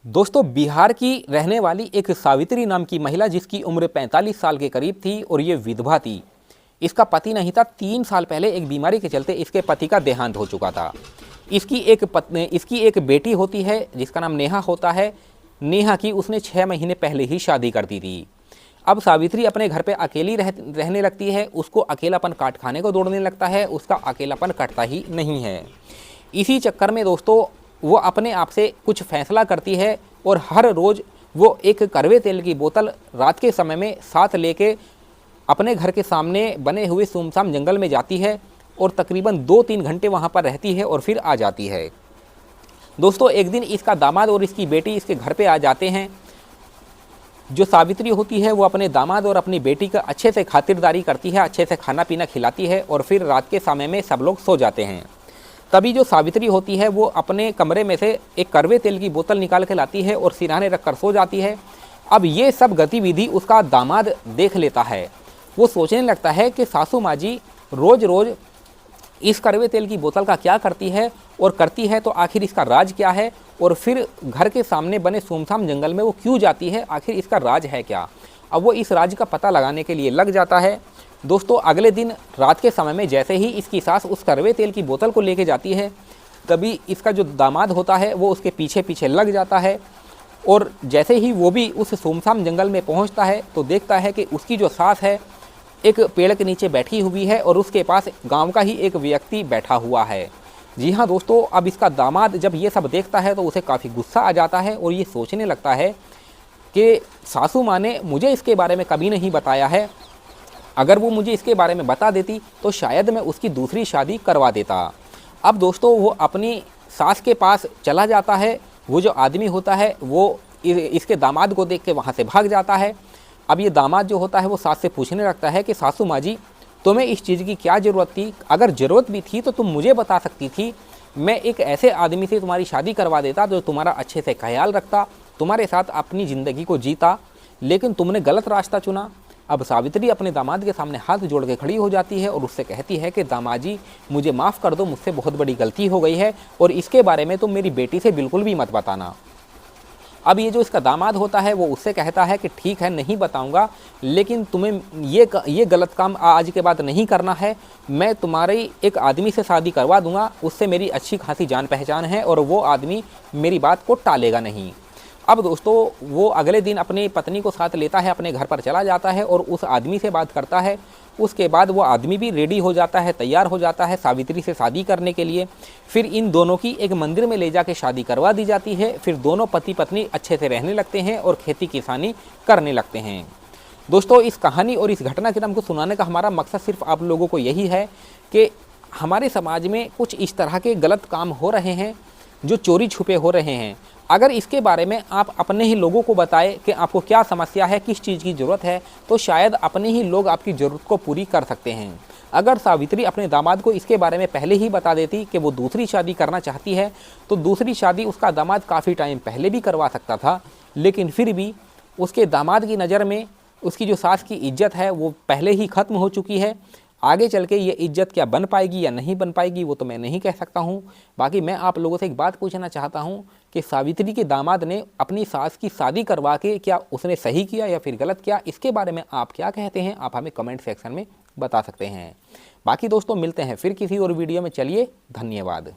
दोस्तों, बिहार की रहने वाली एक सावित्री नाम की महिला जिसकी उम्र 45 साल के करीब थी और ये विधवा थी। इसका पति नहीं था। 3 साल पहले एक बीमारी के चलते इसके पति का देहांत हो चुका था। इसकी एक बेटी होती है जिसका नाम नेहा होता है। नेहा की उसने 6 महीने पहले ही शादी कर दी थी। अब सावित्री अपने घर पे अकेली रहने लगती है। उसको अकेलापन काट खाने को दौड़ने लगता है। उसका अकेलापन कटता ही नहीं है। इसी चक्कर में दोस्तों वो अपने आप से कुछ फैसला करती है और हर रोज़ वो एक कड़वे तेल की बोतल रात के समय में साथ लेके अपने घर के सामने बने हुए सुनसान जंगल में जाती है और तकरीबन 2-3 घंटे वहाँ पर रहती है और फिर आ जाती है। दोस्तों, एक दिन इसका दामाद और इसकी बेटी इसके घर पे आ जाते हैं। जो सावित्री होती है वो अपने दामाद और अपनी बेटी का अच्छे से खातिरदारी करती है, अच्छे से खाना पीना खिलाती है और फिर रात के समय में सब लोग सो जाते हैं। तभी जो सावित्री होती है वो अपने कमरे में से एक कड़वे तेल की बोतल निकाल के लाती है और सिरहाने रखकर सो जाती है। अब ये सब गतिविधि उसका दामाद देख लेता है। वो सोचने लगता है कि सासू माँ जी रोज़ रोज़ इस कड़वे तेल की बोतल का क्या करती है, और करती है तो आखिर इसका राज क्या है, और फिर घर के सामने बने सुनसान जंगल में वो क्यों जाती है, आखिर इसका राज है क्या। अब वो इस राज का पता लगाने के लिए लग जाता है। दोस्तों, अगले दिन रात के समय में जैसे ही इसकी सास उस कड़वे तेल की बोतल को लेके जाती है, तभी इसका जो दामाद होता है वो उसके पीछे पीछे लग जाता है। और जैसे ही वो भी उस सुनसान जंगल में पहुंचता है तो देखता है कि उसकी जो सास है एक पेड़ के नीचे बैठी हुई है और उसके पास गांव का ही एक व्यक्ति बैठा हुआ है। जी हाँ दोस्तों, अब इसका दामाद जब ये सब देखता है तो उसे काफ़ी गुस्सा आ जाता है और ये सोचने लगता है कि सासू माँ ने मुझे इसके बारे में कभी नहीं बताया है। अगर वो मुझे इसके बारे में बता देती तो शायद मैं उसकी दूसरी शादी करवा देता। अब दोस्तों, वो अपनी सास के पास चला जाता है। वो जो आदमी होता है वो इसके दामाद को देख के वहाँ से भाग जाता है। अब ये दामाद जो होता है वो सास से पूछने लगता है कि सासू माँ जी, तुम्हें इस चीज़ की क्या ज़रूरत थी? अगर ज़रूरत भी थी तो तुम मुझे बता सकती थी। मैं एक ऐसे आदमी से तुम्हारी शादी करवा देता जो तुम्हारा अच्छे से ख्याल रखता, तुम्हारे साथ अपनी ज़िंदगी को जीता, लेकिन तुमने गलत रास्ता चुना। अब सावित्री अपने दामाद के सामने हाथ जोड़ के खड़ी हो जाती है और उससे कहती है कि दामाद जी, मुझे माफ़ कर दो, मुझसे बहुत बड़ी गलती हो गई है और इसके बारे में तुम मेरी बेटी से बिल्कुल भी मत बताना। अब ये जो इसका दामाद होता है वो उससे कहता है कि ठीक है, नहीं बताऊंगा, लेकिन तुम्हें ये गलत काम आज के बाद नहीं करना है। मैं तुम्हारी एक आदमी से शादी करवा दूंगा, उससे मेरी अच्छी खासी जान पहचान है और वो आदमी मेरी बात को टालेगा नहीं। अब दोस्तों, वो अगले दिन अपनी पत्नी को साथ लेता है, अपने घर पर चला जाता है और उस आदमी से बात करता है। उसके बाद वो आदमी भी रेडी हो जाता है, तैयार हो जाता है सावित्री से शादी करने के लिए। फिर इन दोनों की एक मंदिर में ले जाके शादी करवा दी जाती है। फिर दोनों पति पत्नी अच्छे से रहने लगते हैं और खेती किसानी करने लगते हैं। दोस्तों, इस कहानी और इस घटनाक्रम को सुनाने का हमारा मकसद सिर्फ आप लोगों को यही है कि हमारे समाज में कुछ इस तरह के गलत काम हो रहे हैं जो चोरी छुपे हो रहे हैं। अगर इसके बारे में आप अपने ही लोगों को बताएं कि आपको क्या समस्या है, किस चीज़ की ज़रूरत है, तो शायद अपने ही लोग आपकी ज़रूरत को पूरी कर सकते हैं। अगर सावित्री अपने दामाद को इसके बारे में पहले ही बता देती कि वो दूसरी शादी करना चाहती है, तो दूसरी शादी उसका दामाद काफ़ी टाइम पहले भी करवा सकता था। लेकिन फिर भी उसके दामाद की नज़र में उसकी जो सास की इज्जत है वो पहले ही ख़त्म हो चुकी है। आगे चल के ये इज्जत क्या बन पाएगी या नहीं बन पाएगी वो तो मैं नहीं कह सकता हूँ। बाकी मैं आप लोगों से एक बात पूछना चाहता हूँ कि सावित्री के दामाद ने अपनी सास की शादी करवा के क्या उसने सही किया या फिर गलत किया? इसके बारे में आप क्या कहते हैं, आप हमें कमेंट सेक्शन में बता सकते हैं। बाकी दोस्तों, मिलते हैं फिर किसी और वीडियो में। चलिए, धन्यवाद।